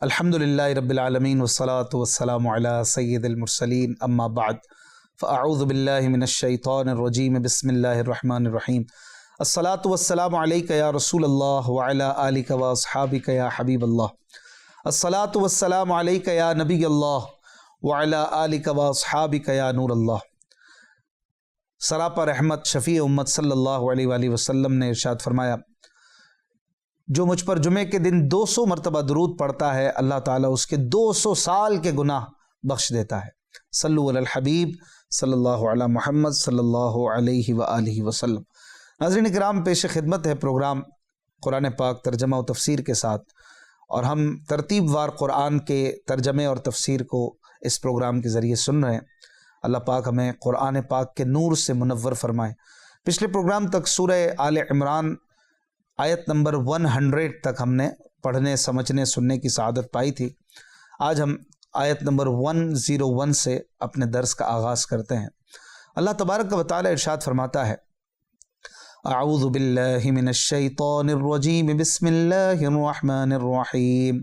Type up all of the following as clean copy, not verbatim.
الحمدللہ رب العالمین والصلاة والسلام علی سید المرسلین اما بعد فاعوذ باللہ من الشیطان الرجیم بسم اللہ الرحمن الرحیم الصلاة والسلام علیک یا رسول اللہ وعلی آلک واصحابک یا حبیب اللہ الصلاة والسلام علیک یا نبی اللہ وعلی آلک واصحابک یا نور اللہ۔ سراپا رحمت شفیع امت صلی اللہ علیہ وآلہ وسلم نے ارشاد فرمایا، جو مجھ پر جمعے کے دن 200 مرتبہ درود پڑھتا ہے اللہ تعالیٰ اس کے 200 سال کے گناہ بخش دیتا ہے۔ صلو علی الحبیب صلی اللہ علی محمد صلی اللہ علیہ وآلہ وسلم۔ ناظرین اکرام، پیش خدمت ہے پروگرام قرآن پاک ترجمہ و تفسیر کے ساتھ، اور ہم ترتیب وار قرآن کے ترجمے اور تفسیر کو اس پروگرام کے ذریعے سن رہے ہیں۔ اللہ پاک ہمیں قرآن پاک کے نور سے منور فرمائے۔ پچھلے پروگرام تک سورہ آل عمران آیت نمبر 100 تک ہم نے پڑھنے سمجھنے سننے کی سعادت پائی تھی۔ آج ہم آیت نمبر 101 سے اپنے درس کا آغاز کرتے ہیں۔ اللہ تبارک و تعالی ارشاد فرماتا ہے، اعوذ باللہ من الشیطان الرجیم بسم اللہ الرحمن الرحیم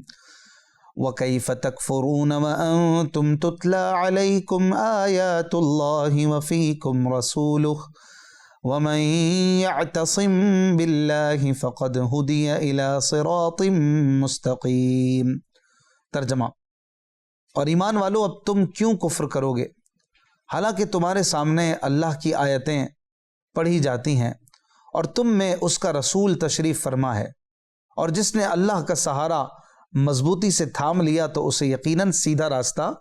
وَكَيْفَ تَكْفُرُونَ وَأَنْتُمْ تُتْلَى عَلَيْكُمْ آيَاتُ اللَّهِ وَفِيكُمْ رَسُولُهُ وَمَنْ يَعْتَصِمْ بِاللَّهِ فَقَدْ هُدِيَ إِلَى صِرَاطٍ مُسْتَقِيمٍ۔ ترجمہ: اور ایمان والو، اب تم کیوں کفر کرو گے حالانکہ تمہارے سامنے اللہ کی آیتیں پڑھی جاتی ہیں اور تم میں اس کا رسول تشریف فرما ہے، اور جس نے اللہ کا سہارا مضبوطی سے تھام لیا تو اسے یقیناً سیدھا راستہ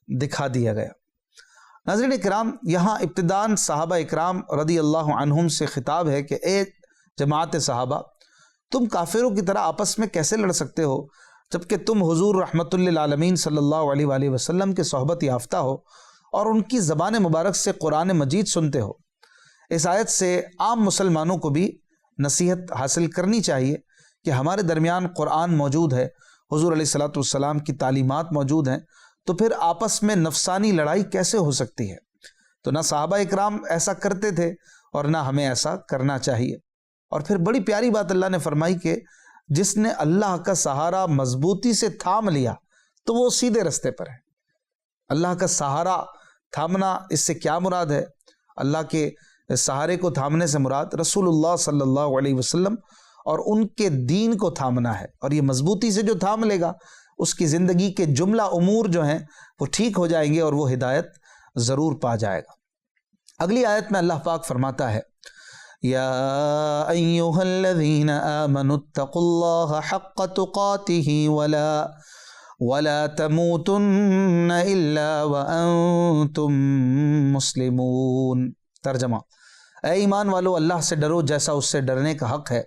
دکھا دیا گیا۔ ناظرین اکرام، یہاں ابتداً صحابہ اکرام رضی اللہ عنہم سے خطاب ہے کہ اے جماعت صحابہ، تم کافروں کی طرح آپس میں کیسے لڑ سکتے ہو جبکہ تم حضور رحمت للعالمین صلی اللہ علیہ وآلہ وسلم کے صحبت یافتہ ہو اور ان کی زبان مبارک سے قرآن مجید سنتے ہو۔ اس آیت سے عام مسلمانوں کو بھی نصیحت حاصل کرنی چاہیے کہ ہمارے درمیان قرآن موجود ہے، حضور علیہ الصلوۃ والسلام کی تعلیمات موجود ہیں، تو پھر آپس میں نفسانی لڑائی کیسے ہو سکتی ہے؟ تو نہ صحابہ اکرام ایسا کرتے تھے اور نہ ہمیں ایسا کرنا چاہیے۔ اور پھر بڑی پیاری بات اللہ نے فرمائی کہ جس نے اللہ کا سہارا مضبوطی سے تھام لیا تو وہ سیدھے رستے پر ہے۔ اللہ کا سہارا تھامنا، اس سے کیا مراد ہے؟ اللہ کے سہارے کو تھامنے سے مراد رسول اللہ صلی اللہ علیہ وسلم اور ان کے دین کو تھامنا ہے، اور یہ مضبوطی سے جو تھام لے گا اس کی زندگی کے جملہ امور جو ہیں وہ ٹھیک ہو جائیں گے اور وہ ہدایت ضرور پا جائے گا۔ اگلی آیت میں اللہ پاک فرماتا ہے، یا ایھا الذین آمنوا اتقوا اللہ حق تقاتہ ولا تموتن الا وانتم مسلمون۔ ترجمہ: اے ایمان والو، اللہ سے ڈرو جیسا اس سے ڈرنے کا حق ہے،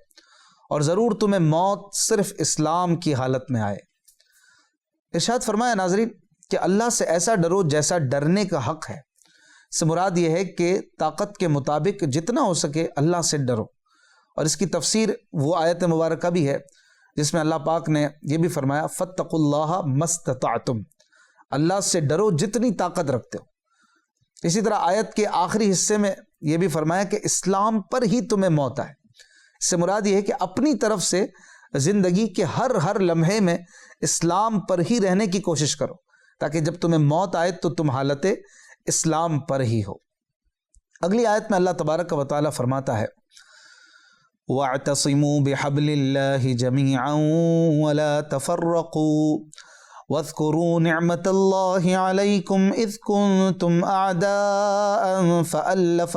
اور ضرور تمہیں موت صرف اسلام کی حالت میں آئے۔ ارشاد فرمایا ناظرین کہ اللہ سے ایسا ڈرو جیسا ڈرنے کا حق ہے۔ اس سے مراد یہ ہے کہ طاقت کے مطابق جتنا ہو سکے اللہ سے ڈرو، اور اس کی تفسیر وہ آیت مبارکہ بھی ہے جس میں اللہ پاک نے یہ بھی فرمایا، فاتقوا اللہ ما استطعتم، اللہ سے ڈرو جتنی طاقت رکھتے ہو۔ اسی طرح آیت کے آخری حصے میں یہ بھی فرمایا کہ اسلام پر ہی تمہیں موت آئے۔ اس سے مراد یہ ہے کہ اپنی طرف سے زندگی کے ہر لمحے میں اسلام پر ہی رہنے کی کوشش کرو، تاکہ جب تمہیں موت آئے تو تم حالت اسلام پر ہی ہو۔ اگلی آیت میں اللہ تبارک و تعالی فرماتا ہے، وَاعْتَصِمُوا بِحَبْلِ اللَّهِ جَمِيعًا وَلَا تَفَرَّقُوا وَاذْكُرُوا نِعْمَةَ اللَّهِ عَلَيْكُمْ إِذْ كُنْتُمْ أَعْدَاءً فَأَلَّفَ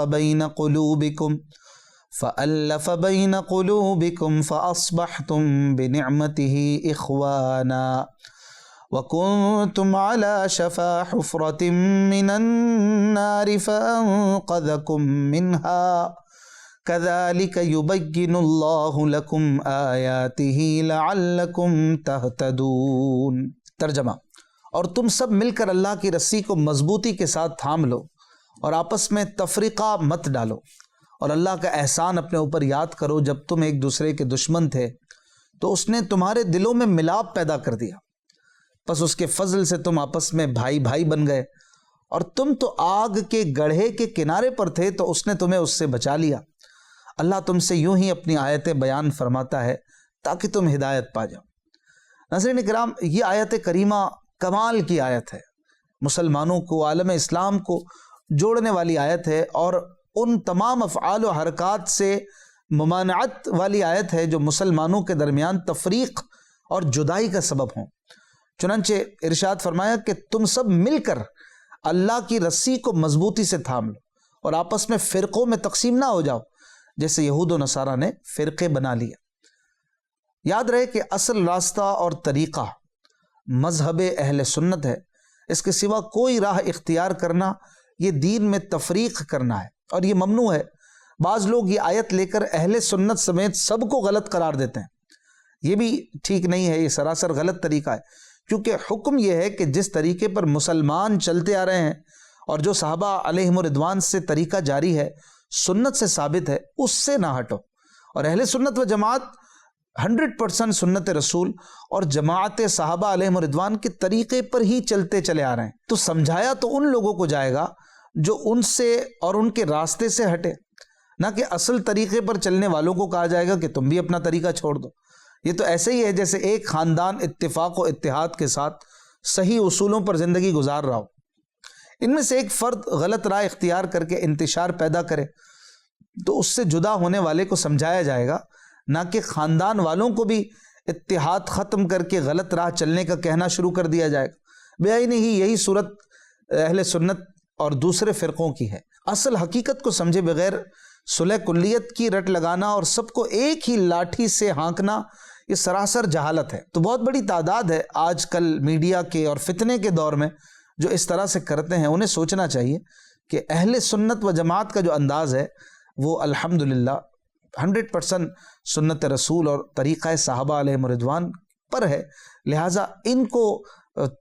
بَيْنَ قُلُوبِكُمْ فَأَصْبَحْتُمْ بِنِعْمَتِهِ إِخْوَانًا وَكُنْتُمْ عَلَى شَفَا حُفْرَةٍ مِّنَ النَّارِ فَأَنْقَذَكُمْ مِنْهَا كَذَلِكَ يُبَيِّنُ اللَّهُ لَكُمْ آيَاتِهِ لَعَلَّكُمْ تَهْتَدُونَ۔ ترجمہ: اور تم سب مل کر اللہ کی رسی کو مضبوطی کے ساتھ تھام لو اور آپس میں تفریقہ مت ڈالو، اور اللہ کا احسان اپنے اوپر یاد کرو، جب تم ایک دوسرے کے دشمن تھے تو اس نے تمہارے دلوں میں ملاپ پیدا کر دیا، پس اس کے فضل سے تم آپس میں بھائی بھائی بن گئے، اور تم تو آگ کے گڑھے کے کنارے پر تھے تو اس نے تمہیں اس سے بچا لیا۔ اللہ تم سے یوں ہی اپنی آیتیں بیان فرماتا ہے تاکہ تم ہدایت پا جاؤ۔ ناظرین کرام، یہ آیت کریمہ کمال کی آیت ہے، مسلمانوں کو، عالم اسلام کو جوڑنے والی آیت ہے، اور ان تمام افعال و حرکات سے ممانعت والی آیت ہے جو مسلمانوں کے درمیان تفریق اور جدائی کا سبب ہوں۔ چنانچہ ارشاد فرمایا کہ تم سب مل کر اللہ کی رسی کو مضبوطی سے تھام لو اور آپس میں فرقوں میں تقسیم نہ ہو جاؤ جیسے یہود و نصارہ نے فرقے بنا لیے۔ یاد رہے کہ اصل راستہ اور طریقہ مذہب اہل سنت ہے، اس کے سوا کوئی راہ اختیار کرنا یہ دین میں تفریق کرنا ہے، اور یہ ممنوع ہے۔ بعض لوگ یہ آیت لے کر اہل سنت سمیت سب کو غلط قرار دیتے ہیں، یہ بھی ٹھیک نہیں ہے، یہ سراسر غلط طریقہ ہے، کیونکہ حکم یہ ہے کہ جس طریقے پر مسلمان چلتے آ رہے ہیں اور جو صحابہ علیہم رضوان سے طریقہ جاری ہے، سنت سے ثابت ہے، اس سے نہ ہٹو۔ اور اہل سنت و جماعت 100% سنت رسول اور جماعت صحابہ علیہم رضوان کے طریقے پر ہی چلتے چلے آ رہے ہیں، تو سمجھایا تو ان لوگوں کو جائے گا جو ان سے اور ان کے راستے سے ہٹے، نہ کہ اصل طریقے پر چلنے والوں کو کہا جائے گا کہ تم بھی اپنا طریقہ چھوڑ دو۔ یہ تو ایسے ہی ہے جیسے ایک خاندان اتفاق و اتحاد کے ساتھ صحیح اصولوں پر زندگی گزار رہا ہو، ان میں سے ایک فرد غلط راہ اختیار کر کے انتشار پیدا کرے تو اس سے جدا ہونے والے کو سمجھایا جائے گا، نہ کہ خاندان والوں کو بھی اتحاد ختم کر کے غلط راہ چلنے کا کہنا شروع کر دیا جائے گا۔ بے عینی ہی یہی صورت اہل سنت اور دوسرے فرقوں کی ہے۔ اصل حقیقت کو سمجھے بغیر صلح کلیت کی رٹ لگانا اور سب کو ایک ہی لاٹھی سے ہانکنا، یہ سراسر جہالت ہے۔ تو بہت بڑی تعداد ہے آج کل میڈیا کے اور فتنے کے دور میں جو اس طرح سے کرتے ہیں، انہیں سوچنا چاہیے کہ اہل سنت و جماعت کا جو انداز ہے وہ الحمدللہ 100% سنت رسول اور طریقہ صحابہ علیہ رضوان پر ہے، لہٰذا ان کو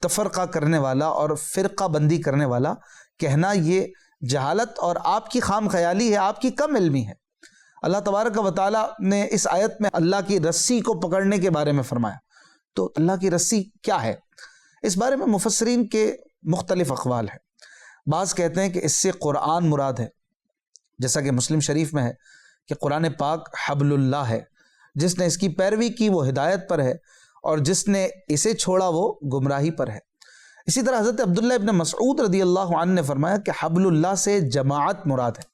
تفرقہ کرنے والا اور فرقہ بندی کرنے والا کہنا یہ جہالت اور آپ کی خام خیالی ہے، آپ کی کم علمی ہے۔ اللہ تبارک و تعالیٰ نے اس آیت میں اللہ کی رسی کو پکڑنے کے بارے میں فرمایا، تو اللہ کی رسی کیا ہے؟ اس بارے میں مفسرین کے مختلف اقوال ہیں۔ بعض کہتے ہیں کہ اس سے قرآن مراد ہے، جیسا کہ مسلم شریف میں ہے کہ قرآن پاک حبل اللہ ہے، جس نے اس کی پیروی کی وہ ہدایت پر ہے اور جس نے اسے چھوڑا وہ گمراہی پر ہے۔ اسی طرح حضرت عبداللہ ابن مسعود رضی اللہ عنہ نے فرمایا کہ حبل اللہ سے جماعت مراد ہے،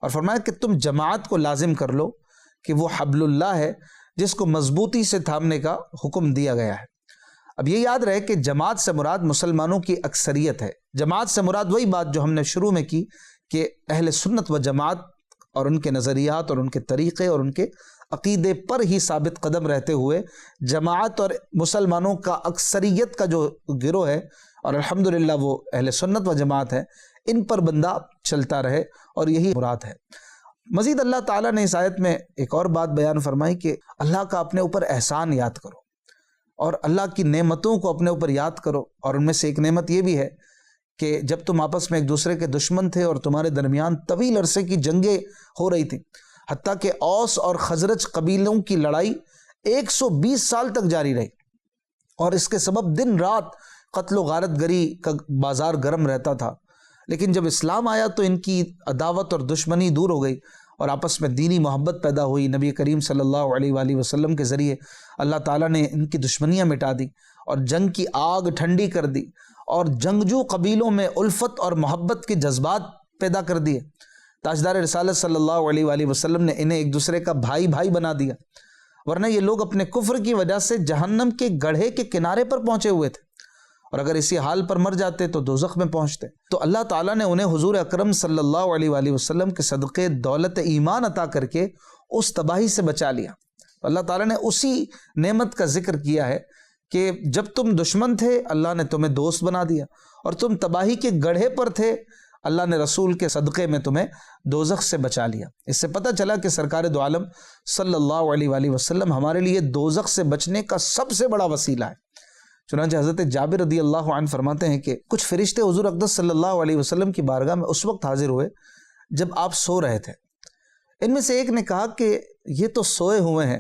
اور فرمایا کہ تم جماعت کو لازم کر لو کہ وہ حبل اللہ ہے جس کو مضبوطی سے تھامنے کا حکم دیا گیا ہے۔ اب یہ یاد رہے کہ جماعت سے مراد مسلمانوں کی اکثریت ہے، جماعت سے مراد وہی بات جو ہم نے شروع میں کی کہ اہل سنت و جماعت اور ان کے نظریات اور ان کے طریقے اور ان کے عقیدے پر ہی ثابت قدم رہتے ہوئے جماعت اور مسلمانوں کا اکثریت کا جو گروہ ہے، اور الحمدللہ وہ اہل سنت و جماعت ہے، ان پر بندہ چلتا رہے، اور یہی مراد ہے۔ مزید اللہ تعالیٰ نے اس آیت میں ایک اور بات بیان فرمائی کہ اللہ کا اپنے اوپر احسان یاد کرو اور اللہ کی نعمتوں کو اپنے اوپر یاد کرو، اور ان میں سے ایک نعمت یہ بھی ہے کہ جب تم آپس میں ایک دوسرے کے دشمن تھے اور تمہارے درمیان طویل عرصے کی جنگیں ہو رہی تھیں، حتیٰ کہ اوس اور خزرج قبیلوں کی لڑائی 120 سال تک جاری رہی، اور اس کے سبب دن رات قتل و غارت گری کا بازار گرم رہتا تھا۔ لیکن جب اسلام آیا تو ان کی عداوت اور دشمنی دور ہو گئی اور آپس میں دینی محبت پیدا ہوئی۔ نبی کریم صلی اللہ علیہ وآلہ وسلم کے ذریعے اللہ تعالیٰ نے ان کی دشمنیاں مٹا دی اور جنگ کی آگ ٹھنڈی کر دی، اور جنگجو قبیلوں میں الفت اور محبت کے جذبات پیدا کر دیے۔ تاجدار رسالت صلی اللہ علیہ وآلہ وسلم نے انہیں ایک دوسرے کا بھائی بھائی بنا دیا، ورنہ یہ لوگ اپنے کفر کی وجہ سے جہنم کے گڑھے کے کنارے پر پہنچے ہوئے تھے، اور اگر اسی حال پر مر جاتے تو دوزخ میں پہنچتے۔ تو اللہ تعالیٰ نے انہیں حضور اکرم صلی اللہ علیہ وآلہ وسلم کے صدقے دولت ایمان عطا کر کے اس تباہی سے بچا لیا۔ اللہ تعالیٰ نے اسی نعمت کا ذکر کیا ہے کہ جب تم دشمن تھے اللہ نے تمہیں دوست بنا دیا، اور تم تباہی کے گڑھے پر تھے اللہ نے رسول کے صدقے میں تمہیں دوزخ سے بچا لیا۔ اس سے پتہ چلا کہ سرکار دو عالم صلی اللہ علیہ وآلہ وسلم ہمارے لیے دوزخ سے بچنے کا سب سے بڑا وسیلہ ہے۔ چنانچہ حضرت جابر رضی اللہ عنہ فرماتے ہیں کہ کچھ فرشتے حضور اقدس صلی اللہ علیہ وسلم کی بارگاہ میں اس وقت حاضر ہوئے جب آپ سو رہے تھے۔ ان میں سے ایک نے کہا کہ یہ تو سوئے ہوئے ہیں،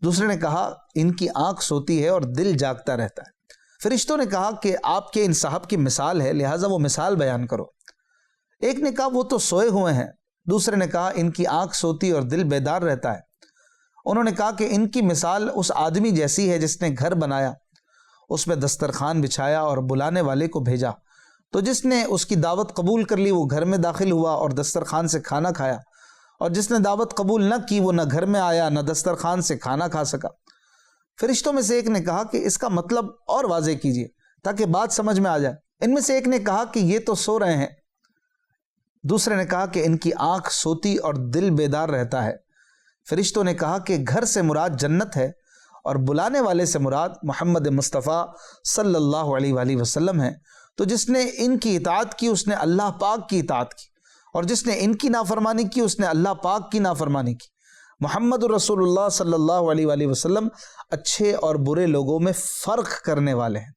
دوسرے نے کہا ان کی آنکھ سوتی ہے اور دل جاگتا رہتا ہے۔ فرشتوں نے کہا کہ آپ کے ان صاحب کی مثال ہے، لہٰذا وہ مثال بیان کرو۔ ایک نے کہا وہ تو سوئے ہوئے ہیں، دوسرے نے کہا ان کی آنکھ سوتی اور دل بیدار رہتا ہے۔ انہوں نے کہا کہ ان کی مثال اس آدمی جیسی ہے جس نے گھر بنایا، اس میں دسترخوان بچھایا اور بلانے والے کو بھیجا، تو جس نے اس کی دعوت قبول کر لی وہ گھر میں داخل ہوا اور دسترخوان سے کھانا کھایا، اور جس نے دعوت قبول نہ کی وہ نہ گھر میں آیا نہ دسترخوان سے کھانا کھا سکا۔ فرشتوں میں سے ایک نے کہا کہ اس کا مطلب اور واضح کیجیے تاکہ بات سمجھ میں آ جائے۔ ان میں سے ایک نے کہا کہ یہ تو سو رہے ہیں، دوسرے نے کہا کہ ان کی آنکھ سوتی اور دل بیدار رہتا ہے۔ فرشتوں نے کہا کہ گھر سے مراد جنت ہے اور بلانے والے سے مراد محمد مصطفیٰ صلی اللہ علیہ وآلہ وسلم ہے، تو جس نے ان کی اطاعت کی اس نے اللہ پاک کی اطاعت کی، اور جس نے ان کی نافرمانی کی اس نے اللہ پاک کی نافرمانی کی۔ محمد رسول اللہ صلی اللہ علیہ وآلہ وسلم اچھے اور برے لوگوں میں فرق کرنے والے ہیں۔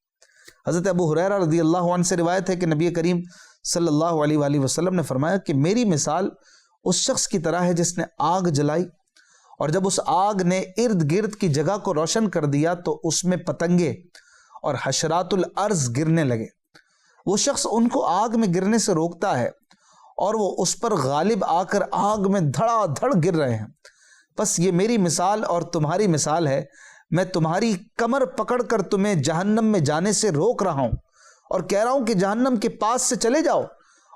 حضرت ابو ہریرہ رضی اللہ عنہ سے روایت ہے کہ نبی کریم صلی اللہ علیہ وآلہ وسلم نے فرمایا کہ میری مثال اس شخص کی طرح ہے جس نے آگ جلائی، اور جب اس آگ نے ارد گرد کی جگہ کو روشن کر دیا تو اس میں پتنگے اور حشرات الارض گرنے لگے۔ وہ شخص ان کو آگ میں گرنے سے روکتا ہے اور وہ اس پر غالب آ کر آگ میں دھڑا دھڑ گر رہے ہیں۔ بس یہ میری مثال اور تمہاری مثال ہے، میں تمہاری کمر پکڑ کر تمہیں جہنم میں جانے سے روک رہا ہوں اور کہہ رہا ہوں کہ جہنم کے پاس سے چلے جاؤ،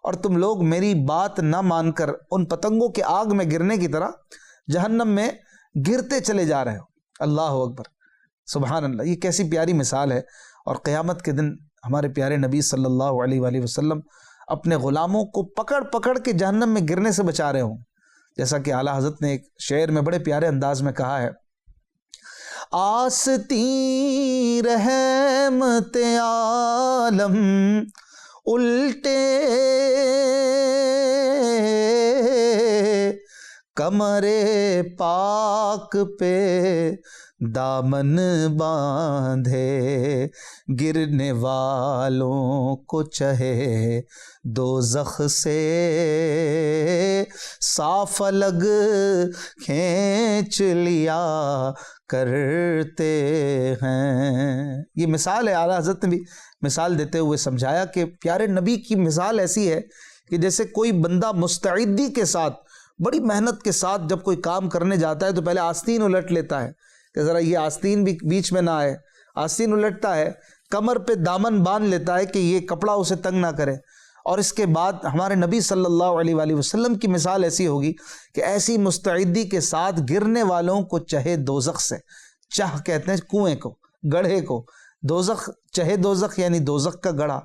اور تم لوگ میری بات نہ مان کر ان پتنگوں کے آگ میں گرنے کی طرح جہنم میں گرتے چلے جا رہے ہو۔ اللہ اکبر، سبحان اللہ، یہ کیسی پیاری مثال ہے۔ اور قیامت کے دن ہمارے پیارے نبی صلی اللہ علیہ وآلہ وسلم اپنے غلاموں کو پکڑ پکڑ کے جہنم میں گرنے سے بچا رہے ہوں، جیسا کہ اعلیٰ حضرت نے ایک شعر میں بڑے پیارے انداز میں کہا ہے: آستیں رحمت عالم الٹے کمر پاک پہ دامن باندھے، گرنے والوں کو چہے دوزخ سے صاف الگ کھینچ لیا کرتے ہیں۔ یہ مثال ہے، اعلیٰ حضرت نے بھی مثال دیتے ہوئے سمجھایا کہ پیارے نبی کی مثال ایسی ہے کہ جیسے کوئی بندہ مستعدی کے ساتھ، بڑی محنت کے ساتھ جب کوئی کام کرنے جاتا ہے تو پہلے آستین الٹ لیتا ہے کہ ذرا یہ آستین بھی بیچ میں نہ آئے، آستین الٹتا ہے، کمر پہ دامن باندھ لیتا ہے کہ یہ کپڑا اسے تنگ نہ کرے، اور اس کے بعد ہمارے نبی صلی اللہ علیہ وآلہ وسلم کی مثال ایسی ہوگی کہ ایسی مستعدی کے ساتھ گرنے والوں کو چہے دوزخ سے، چاہ کہتے ہیں کنویں کو، گڑھے کو، دوزخ چہے دوزخ یعنی دوزخ کا گڑھا،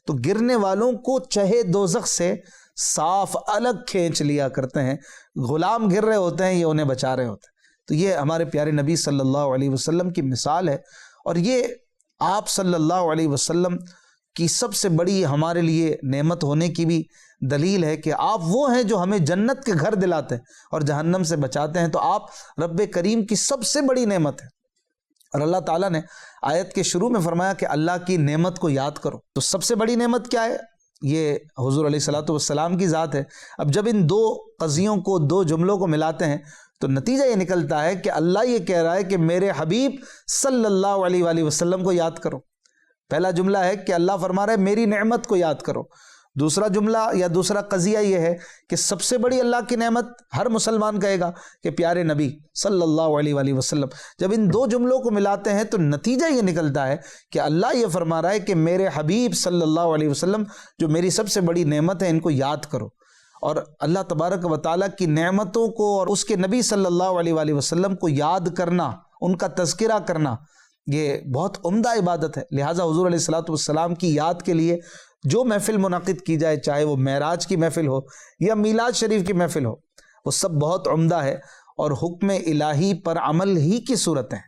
تو گرنے والوں کو چہے دوزخ سے صاف الگ کھینچ لیا کرتے ہیں۔ غلام گر رہے ہوتے ہیں، یہ انہیں بچا رہے ہوتے ہیں۔ تو یہ ہمارے پیارے نبی صلی اللہ علیہ وسلم کی مثال ہے، اور یہ آپ صلی اللہ علیہ وسلم کی سب سے بڑی ہمارے لیے نعمت ہونے کی بھی دلیل ہے کہ آپ وہ ہیں جو ہمیں جنت کے گھر دلاتے ہیں اور جہنم سے بچاتے ہیں۔ تو آپ رب کریم کی سب سے بڑی نعمت ہے، اور اللہ تعالیٰ نے آیت کے شروع میں فرمایا کہ اللہ کی نعمت کو یاد کرو۔ تو سب سے بڑی نعمت کیا ہے؟ یہ حضور علیہ الصلوۃ والسلام کی ذات ہے۔ اب جب ان دو قضیوں کو، دو جملوں کو ملاتے ہیں تو نتیجہ یہ نکلتا ہے کہ اللہ یہ کہہ رہا ہے کہ میرے حبیب صلی اللہ علیہ وآلہ وسلم کو یاد کرو۔ پہلا جملہ ہے کہ اللہ فرما رہا ہے میری نعمت کو یاد کرو۔ دوسرا جملہ یا دوسرا قضیہ یہ ہے کہ سب سے بڑی اللہ کی نعمت ہر مسلمان کہے گا کہ پیارے نبی صلی اللہ علیہ وآلہ وسلم۔ جب ان دو جملوں کو ملاتے ہیں تو نتیجہ یہ نکلتا ہے کہ اللہ یہ فرما رہا ہے کہ میرے حبیب صلی اللہ علیہ وسلم جو میری سب سے بڑی نعمت ہے ان کو یاد کرو۔ اور اللہ تبارک و تعالیٰ کی نعمتوں کو اور اس کے نبی صلی اللہ علیہ وآلہ وسلم کو یاد کرنا، ان کا تذکرہ کرنا، یہ بہت عمدہ عبادت ہے۔ لہٰذا حضور علیہ الصلوۃ والسلام کی یاد کے لیے جو محفل منعقد کی جائے، چاہے وہ معراج کی محفل ہو یا میلاد شریف کی محفل ہو، وہ سب بہت عمدہ ہے اور حکم الہی پر عمل ہی کی صورتیں ہیں۔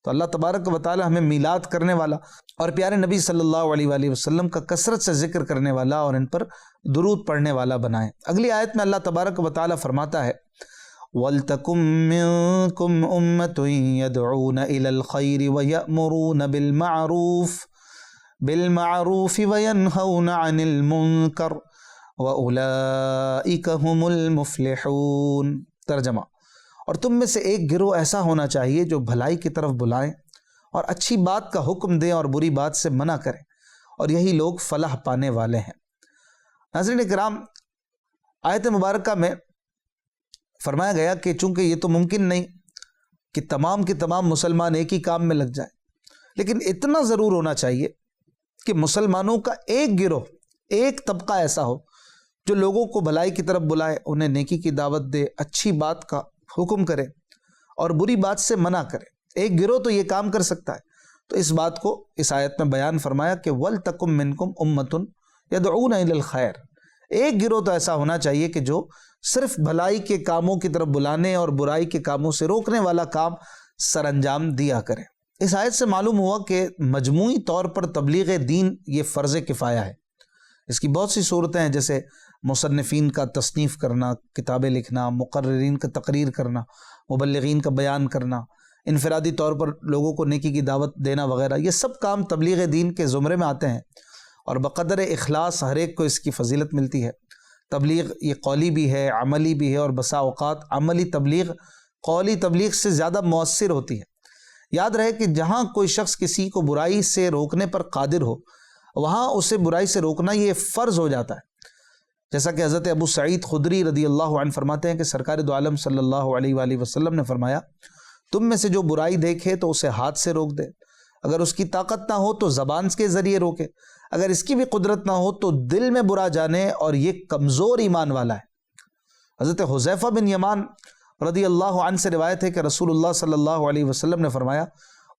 تو اللہ تبارک و تعالی ہمیں میلاد کرنے والا اور پیارے نبی صلی اللہ علیہ وآلہ وسلم کا کثرت سے ذکر کرنے والا اور ان پر درود پڑھنے والا بنائے۔ اگلی آیت میں اللہ تبارک و تعالی فرماتا ہے وَلْتَكُمْ مِنْكُمْ أُمَّةٌ يَدْعُونَ إِلَى الْخَيْرِ وَيَأْمُرُونَ بِالْمَعْرُوفِ وَيَنْهَوْنَ عَنِ الْمُنْكَرِ وَأُولَئِكَ هُمُ الْمُفْلِحُونَ۔ ترجمہ: اور تم میں سے ایک گروہ ایسا ہونا چاہیے جو بھلائی کی طرف بلائیں اور اچھی بات کا حکم دیں اور بری بات سے منع کریں، اور یہی لوگ فلاح پانے والے ہیں۔ ناظرین کرام، آیت مبارکہ میں فرمایا گیا کہ چونکہ یہ تو ممکن نہیں کہ تمام کے تمام مسلمان ایک ہی کام میں لگ جائیں، لیکن اتنا ضرور ہونا چاہیے کہ مسلمانوں کا ایک گروہ، ایک طبقہ ایسا ہو جو لوگوں کو بھلائی کی طرف بلائے، انہیں نیکی کی دعوت دے، اچھی بات کا حکم کرے اور بری بات سے منع کرے۔ ایک گروہ تو یہ کام کر سکتا ہے، تو اس بات کو اس آیت میں بیان فرمایا کہ وَلْتَكُمْ مِنْكُمْ أُمَّةٌ يَدْعُونَ إِلَى الْخَيْرِ۔ ایک گروہ تو ایسا ہونا چاہیے کہ جو صرف بھلائی کے کاموں کی طرف بلانے اور برائی کے کاموں سے روکنے والا کام سر انجام دیا کرے۔ اس آیت سے معلوم ہوا کہ مجموعی طور پر تبلیغ دین یہ فرض کفایہ ہے۔ اس کی بہت سی صورتیں ہیں، جیسے مصنفین کا تصنیف کرنا، کتابیں لکھنا، مقررین کا تقریر کرنا، مبلغین کا بیان کرنا، انفرادی طور پر لوگوں کو نیکی کی دعوت دینا وغیرہ، یہ سب کام تبلیغ دین کے زمرے میں آتے ہیں، اور بقدر اخلاص ہر ایک کو اس کی فضیلت ملتی ہے۔ تبلیغ یہ قولی بھی ہے، عملی بھی ہے، اور بسا اوقات عملی تبلیغ قولی تبلیغ سے زیادہ مؤثر ہوتی ہے۔ یاد رہے کہ جہاں کوئی شخص کسی کو برائی سے روکنے پر قادر ہو، وہاں اسے برائی سے روکنا یہ فرض ہو جاتا ہے۔ جیسا کہ حضرت ابو سعید خدری رضی اللہ عنہ فرماتے ہیں کہ سرکار دو عالم صلی اللہ علیہ وآلہ وسلم نے فرمایا، تم میں سے جو برائی دیکھے تو اسے ہاتھ سے روک دے، اگر اس کی طاقت نہ ہو تو زبان کے ذریعے روکے، اگر اس کی بھی قدرت نہ ہو تو دل میں برا جانے، اور یہ کمزور ایمان والا ہے۔ حضرت حذیفہ بن یمان رضی اللہ عنہ سے روایت ہے کہ رسول اللہ صلی اللہ علیہ وسلم نے فرمایا،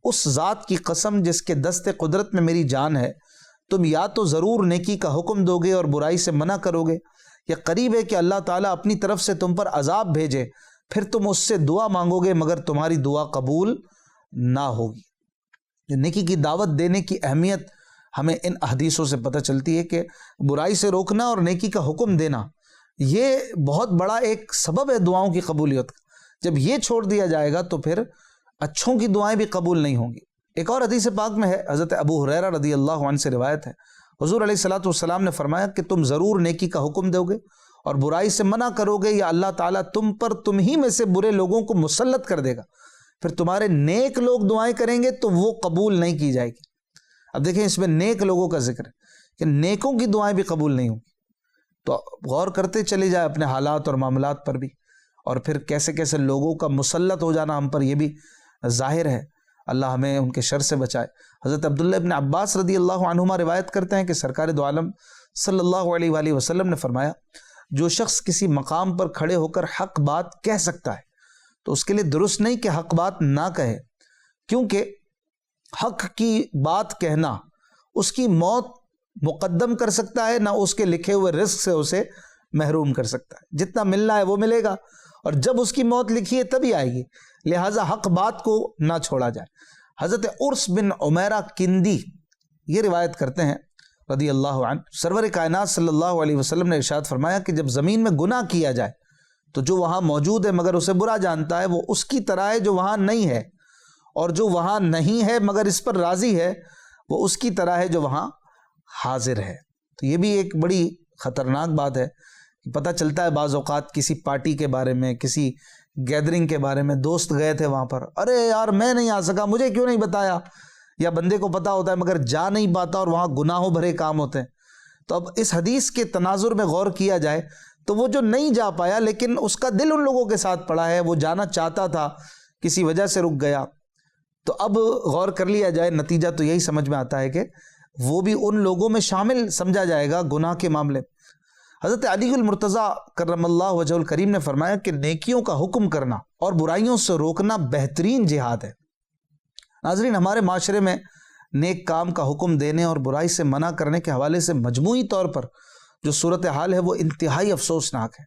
اس ذات کی قسم جس کے دست قدرت میں میری جان ہے، تم یا تو ضرور نیکی کا حکم دو گے اور برائی سے منع کرو گے، یا قریب ہے کہ اللہ تعالیٰ اپنی طرف سے تم پر عذاب بھیجے، پھر تم اس سے دعا مانگو گے مگر تمہاری دعا قبول نہ ہوگی۔ نیکی کی دعوت دینے کی اہمیت ہمیں ان احادیثوں سے پتہ چلتی ہے کہ برائی سے روکنا اور نیکی کا حکم دینا یہ بہت بڑا ایک سبب ہے دعاؤں کی قبولیت کا۔ جب یہ چھوڑ دیا جائے گا تو پھر اچھوں کی دعائیں بھی قبول نہیں ہوں گی۔ ایک اور حدیث پاک میں ہے، حضرت ابو ہریرہ رضی اللہ عنہ سے روایت ہے، حضور علیہ الصلوۃ والسلام نے فرمایا کہ تم ضرور نیکی کا حکم دو گے اور برائی سے منع کرو گے، یا اللہ تعالیٰ تم پر تم ہی میں سے برے لوگوں کو مسلط کر دے گا، پھر تمہارے نیک لوگ دعائیں کریں گے تو وہ قبول نہیں کی جائے گی۔ اب دیکھیں اس میں نیک لوگوں کا ذکر ہے کہ نیکوں کی دعائیں بھی قبول نہیں ہوں گی، تو غور کرتے چلے جائے اپنے حالات اور معاملات پر بھی، اور پھر کیسے کیسے لوگوں کا مسلط ہو جانا ہم پر یہ بھی ظاہر ہے۔ اللہ ہمیں ان کے شر سے بچائے۔ حضرت عبداللہ ابن عباس رضی اللہ عنہما روایت کرتے ہیں کہ سرکار دو عالم صلی اللہ علیہ وآلہ وسلم نے فرمایا، جو شخص کسی مقام پر کھڑے ہو کر حق بات کہہ سکتا ہے تو اس کے لیے درست نہیں کہ حق بات نہ کہے، کیونکہ حق کی بات کہنا اس کی موت مقدم کر سکتا ہے، نہ اس کے لکھے ہوئے رزق سے اسے محروم کر سکتا ہے۔ جتنا ملنا ہے وہ ملے گا، اور جب اس کی موت لکھی ہے تبھی آئے گی، لہٰذا حق بات کو نہ چھوڑا جائے۔ حضرت عرس بن عمیرہ کندی یہ روایت کرتے ہیں رضی اللہ عنہ، سرور کائنات صلی اللہ علیہ وسلم نے ارشاد فرمایا کہ جب زمین میں گناہ کیا جائے تو جو وہاں موجود ہے مگر اسے برا جانتا ہے وہ اس کی طرح ہے جو وہاں نہیں ہے، اور جو وہاں نہیں ہے مگر اس پر راضی ہے وہ اس کی طرح ہے جو وہاں حاضر ہے۔ تو یہ بھی ایک بڑی خطرناک بات ہے کہ پتہ چلتا ہے بعض اوقات کسی پارٹی کے بارے میں، کسی گیدرنگ کے بارے میں، دوست گئے تھے وہاں پر، ارے یار میں نہیں آ سکا، مجھے کیوں نہیں بتایا، یا بندے کو پتا ہوتا ہے مگر جا نہیں پاتا اور وہاں گناہوں بھرے کام ہوتے ہیں۔ تو اب اس حدیث کے تناظر میں غور کیا جائے تو وہ جو نہیں جا پایا لیکن اس کا دل ان لوگوں کے ساتھ پڑا ہے، وہ جانا چاہتا تھا کسی وجہ سے رک گیا، تو اب غور کر لیا جائے، نتیجہ تو یہی سمجھ میں آتا ہے کہ وہ بھی ان لوگوں میں شامل سمجھا جائے گا گناہ کے معاملے۔ حضرت علی المرتضیٰ کرم اللہ وجہ الکریم نے فرمایا کہ نیکیوں کا حکم کرنا اور برائیوں سے روکنا بہترین جہاد ہے۔ ناظرین، ہمارے معاشرے میں نیک کام کا حکم دینے اور برائی سے منع کرنے کے حوالے سے مجموعی طور پر جو صورتحال ہے وہ انتہائی افسوسناک ہے۔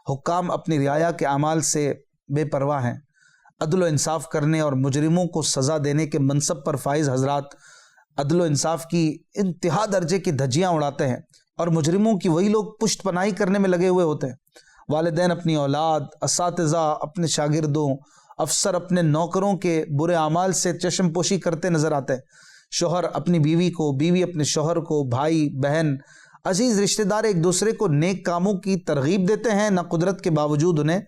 حکام اپنی رعایا کے اعمال سے بے پرواہ ہیں، عدل و انصاف کرنے اور مجرموں کو سزا دینے کے منصب پر فائز حضرات عدل و انصاف کی انتہا درجے کی دھجیاں اڑاتے ہیں، اور مجرموں کی وہی لوگ پشت پناہی کرنے میں لگے ہوئے ہوتے ہیں۔ والدین اپنی اولاد، اساتذہ اپنے شاگردوں، افسر اپنے نوکروں کے برے اعمال سے چشم پوشی کرتے نظر آتے ہیں، شوہر اپنی بیوی کو، بیوی اپنے شوہر کو، بھائی بہن عزیز رشتہ دار ایک دوسرے کو نیک کاموں کی ترغیب دیتے ہیں، نہ قدرت کے باوجود انہیں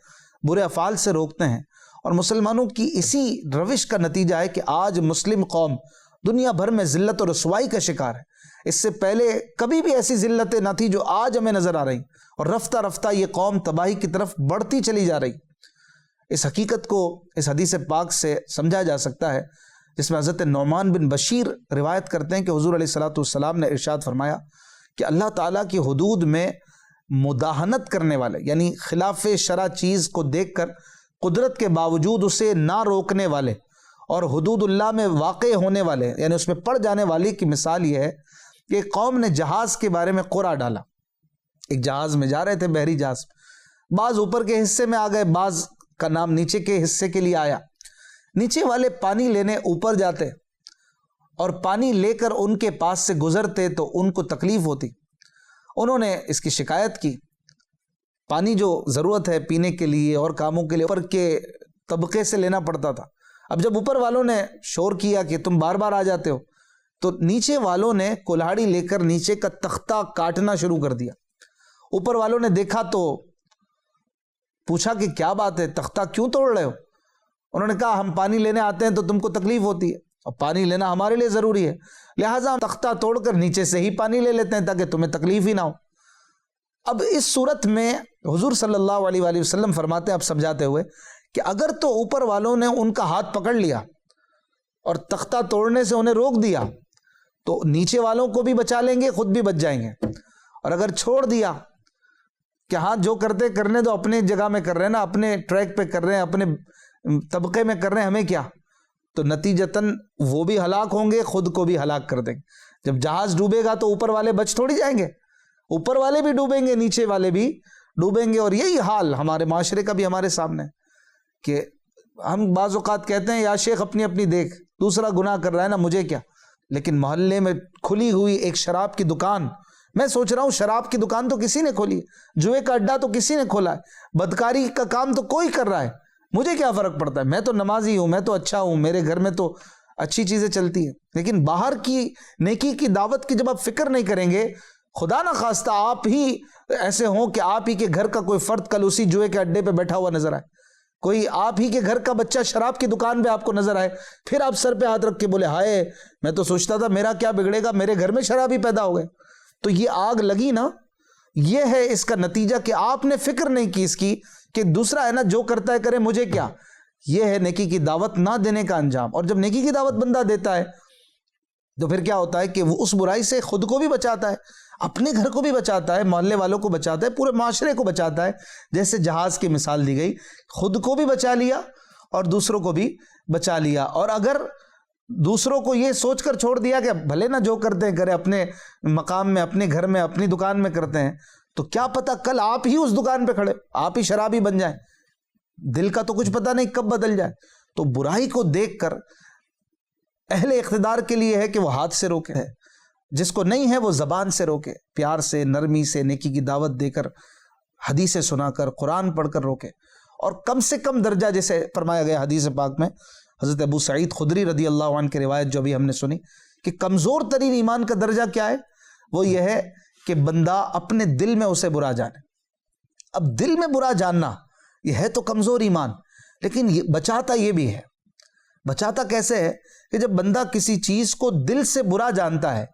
برے افعال سے روکتے ہیں۔ اور مسلمانوں کی اسی روش کا نتیجہ ہے کہ آج مسلم قوم دنیا بھر میں ذلت اور رسوائی کا شکار ہے۔ اس سے پہلے کبھی بھی ایسی ذلتیں نہ تھی جو آج ہمیں نظر آ رہی، اور رفتہ رفتہ یہ قوم تباہی کی طرف بڑھتی چلی جا رہی۔ اس حقیقت کو اس حدیث پاک سے سمجھا جا سکتا ہے، جس میں حضرت نعمان بن بشیر روایت کرتے ہیں کہ حضور علیہ الصلوۃ والسلام نے ارشاد فرمایا کہ اللہ تعالیٰ کی حدود میں مداہنت کرنے والے، یعنی خلاف شرع چیز کو دیکھ کر قدرت کے باوجود اسے نہ روکنے والے، اور حدود اللہ میں واقع ہونے والے یعنی اس میں پڑ جانے والی کی مثال یہ ہے کہ ایک قوم نے جہاز کے بارے میں قرعہ ڈالا۔ ایک جہاز میں جا رہے تھے، بحری جہاز، بعض اوپر کے حصے میں آ گئے، بعض کا نام نیچے کے حصے کے لیے آیا۔ نیچے والے پانی لینے اوپر جاتے اور پانی لے کر ان کے پاس سے گزرتے تو ان کو تکلیف ہوتی۔ انہوں نے اس کی شکایت کی، پانی جو ضرورت ہے پینے کے لیے اور کاموں کے لیے اوپر کے طبقے سے لینا پڑتا تھا۔ اب جب اوپر والوں نے شور کیا کہ تم بار بار آ جاتے ہو، تو نیچے والوں نے کلہاڑی لے کر نیچے کا تختہ کاٹنا شروع کر دیا۔ اوپر والوں نے دیکھا تو پوچھا کہ کیا بات ہے، تختہ کیوں توڑ رہے ہو؟ انہوں نے کہا ہم پانی لینے آتے ہیں تو تم کو تکلیف ہوتی ہے، اور پانی لینا ہمارے لیے ضروری ہے، لہٰذا ہم تختہ توڑ کر نیچے سے ہی پانی لے لیتے ہیں تاکہ تمہیں تکلیف ہی نہ ہو۔ اب اس صورت میں حضور صلی اللہ علیہ وآلہ وسلم فرماتے ہیں، اب سمجھاتے ہوئے، کہ اگر تو اوپر والوں نے ان کا ہاتھ پکڑ لیا اور تختہ توڑنے سے انہیں روک دیا تو نیچے والوں کو بھی بچا لیں گے، خود بھی بچ جائیں گے، اور اگر چھوڑ دیا کہ ہاں جو کرتے کرنے دو، اپنے جگہ میں کر رہے ہیں نا، اپنے ٹریک پہ کر رہے ہیں، اپنے طبقے میں کر رہے ہیں، ہمیں کیا، تو نتیجتاً وہ بھی ہلاک ہوں گے، خود کو بھی ہلاک کر دیں گے۔ جب جہاز ڈوبے گا تو اوپر والے بچ تھوڑی جائیں گے، اوپر والے بھی ڈوبیں گے، نیچے والے بھی ڈوبیں گے۔ اور یہی حال ہمارے معاشرے کا بھی ہمارے سامنے ہے کہ ہم بعض اوقات کہتے ہیں یا شیخ اپنی اپنی دیکھ، دوسرا گناہ کر رہا ہے نا، مجھے کیا، لیکن محلے میں کھلی ہوئی ایک شراب کی دکان، میں سوچ رہا ہوں شراب کی دکان تو کسی نے کھولی ہے، جوئے کا اڈا تو کسی نے کھولا ہے، بدکاری کا کام تو کوئی کر رہا ہے، مجھے کیا فرق پڑتا ہے، میں تو نمازی ہوں، میں تو اچھا ہوں، میرے گھر میں تو اچھی چیزیں چلتی ہیں۔ لیکن باہر کی نیکی کی دعوت کی جب آپ فکر نہیں کریں گے، خدا نہ خواستہ آپ ہی ایسے ہوں کہ آپ ہی کے گھر کا کوئی فرد کل اسی جوئے کے اڈے پہ بیٹھا ہوا نظر آئے، کوئی آپ ہی کے گھر کا بچہ شراب کی دکان پہ آپ کو نظر آئے، پھر آپ سر پہ ہاتھ رکھ کے بولے ہائے میں تو سوچتا تھا میرا کیا بگڑے گا، میرے گھر میں شراب ہی پیدا ہو گئے، تو یہ آگ لگی نا۔ یہ ہے اس کا نتیجہ کہ آپ نے فکر نہیں کی اس کی کہ دوسرا ہے نا جو کرتا ہے کرے، مجھے کیا۔ یہ ہے نیکی کی دعوت نہ دینے کا انجام۔ اور جب نیکی کی دعوت بندہ دیتا ہے تو پھر کیا ہوتا ہے کہ وہ اس برائی سے خود کو بھی بچاتا ہے، اپنے گھر کو بھی بچاتا ہے، محلے والوں کو بچاتا ہے، پورے معاشرے کو بچاتا ہے۔ جیسے جہاز کی مثال دی گئی، خود کو بھی بچا لیا اور دوسروں کو بھی بچا لیا۔ اور اگر دوسروں کو یہ سوچ کر چھوڑ دیا کہ بھلے نہ جو کرتے ہیں کرے، اپنے مقام میں، اپنے گھر میں، اپنی دکان میں کرتے ہیں، تو کیا پتہ کل آپ ہی اس دکان پہ کھڑے، آپ ہی شرابی بن جائیں، دل کا تو کچھ پتہ نہیں کب بدل جائے۔ تو برائی کو دیکھ کر اہل اقتدار کے لیے ہے کہ وہ ہاتھ سے روکے، جس کو نہیں ہے وہ زبان سے روکے، پیار سے، نرمی سے، نیکی کی دعوت دے کر، حدیثیں سنا کر، قرآن پڑھ کر روکے۔ اور کم سے کم درجہ، جیسے فرمایا گیا حدیث پاک میں، حضرت ابو سعید خدری رضی اللہ عنہ کی روایت جو بھی ہم نے سنی، کہ کمزور ترین ایمان کا درجہ کیا ہے؟ وہ یہ ہے کہ بندہ اپنے دل میں اسے برا جانے۔ اب دل میں برا جاننا یہ ہے تو کمزور ایمان، لیکن بچاتا یہ بھی ہے۔ بچاتا کیسے ہے؟ کہ جب بندہ کسی چیز کو دل سے برا جانتا ہے،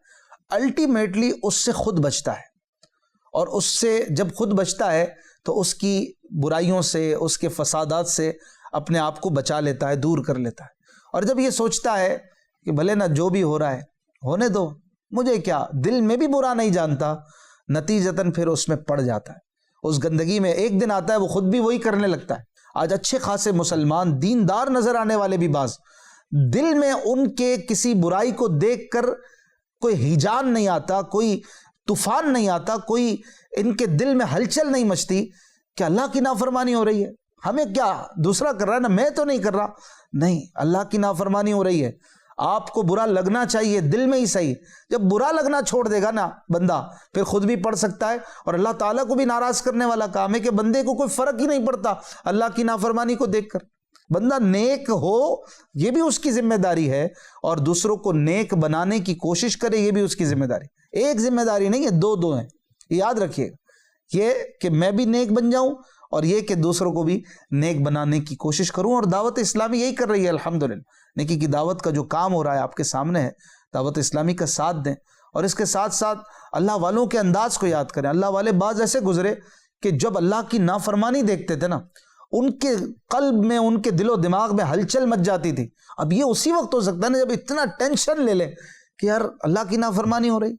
الٹیمیٹلی اس سے خود بچتا ہے، اور اس سے جب خود بچتا ہے تو اس کی برائیوں سے، اس کے فسادات سے اپنے آپ کو بچا لیتا ہے، دور کر لیتا ہے۔ اور جب یہ سوچتا ہے کہ بھلے نہ جو بھی ہو رہا ہے ہونے دو، مجھے کیا، دل میں بھی برا نہیں جانتا، نتیجتاً پھر اس میں پڑ جاتا ہے، اس گندگی میں۔ ایک دن آتا ہے وہ خود بھی وہی کرنے لگتا ہے۔ آج اچھے خاصے مسلمان دیندار نظر آنے والے بھی بعض دل میں ان کے کسی برائی کو دیکھ کر کوئی ہیجان نہیں آتا، کوئی طوفان نہیں آتا، کوئی ان کے دل میں ہلچل نہیں مچتی کہ اللہ کی نافرمانی ہو رہی ہے، ہمیں کیا، دوسرا کر رہا ہے نا، میں تو نہیں کر رہا۔ نہیں، اللہ کی نافرمانی ہو رہی ہے، آپ کو برا لگنا چاہیے، دل میں ہی صحیح۔ جب برا لگنا چھوڑ دے گا نا بندہ، پھر خود بھی پڑھ سکتا ہے، اور اللہ تعالیٰ کو بھی ناراض کرنے والا کام ہے کہ بندے کو کوئی فرق ہی نہیں پڑتا اللہ کی نافرمانی کو دیکھ کر۔ بندہ نیک ہو یہ بھی اس کی ذمہ داری ہے، اور دوسروں کو نیک بنانے کی کوشش کرے یہ بھی اس کی ذمہ داری۔ ایک ذمہ داری نہیں ہے، دو ہیں، یاد رکھیے گا، یہ کہ میں بھی نیک بن جاؤں، اور یہ کہ دوسروں کو بھی نیک بنانے کی کوشش کروں۔ اور دعوت اسلامی یہی کر رہی ہے الحمدللہ۔ نیکی کی دعوت کا جو کام ہو رہا ہے آپ کے سامنے ہے، دعوت اسلامی کا ساتھ دیں، اور اس کے ساتھ ساتھ اللہ والوں کے انداز کو یاد کریں۔ اللہ والے بعض ایسے گزرے کہ جب اللہ کی نافرمانی دیکھتے تھے نا، ان کے قلب میں، ان کے دل و دماغ میں ہلچل مچ جاتی تھی. اب یہ اسی وقت ہو سکتا ہے نا جب اتنا ٹینشن لے لیں کہ یار اللہ کی نافرمانی ہو رہی،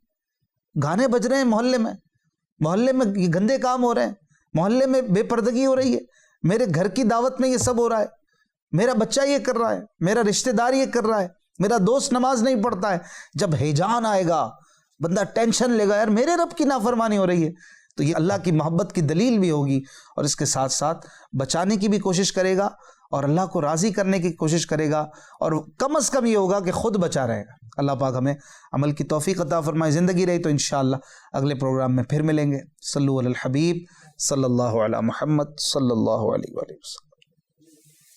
گانے بج رہے ہیں محلے میں یہ گندے کام ہو رہے ہیں، محلے میں بے پردگی ہو رہی ہے، میرے گھر کی دعوت میں یہ سب ہو رہا ہے، میرا بچہ یہ کر رہا ہے، میرا رشتہ دار یہ کر رہا ہے، میرا دوست نماز نہیں پڑھتا ہے. جب ہیجان آئے گا، بندہ ٹینشن لے گا، یار میرے رب کی نافرمانی ہو رہی ہے، تو یہ اللہ کی محبت کی دلیل بھی ہوگی، اور اس کے ساتھ ساتھ بچانے کی بھی کوشش کرے گا اور اللہ کو راضی کرنے کی کوشش کرے گا، اور کم از کم یہ ہوگا کہ خود بچا رہے گا. اللہ پاک ہمیں عمل کی توفیق عطا فرمائے. زندگی رہی تو انشاءاللہ اگلے پروگرام میں پھر ملیں گے. صلو علی الحبیب صلی اللہ علی محمد صلی اللہ علیہ وآلہ وسلم.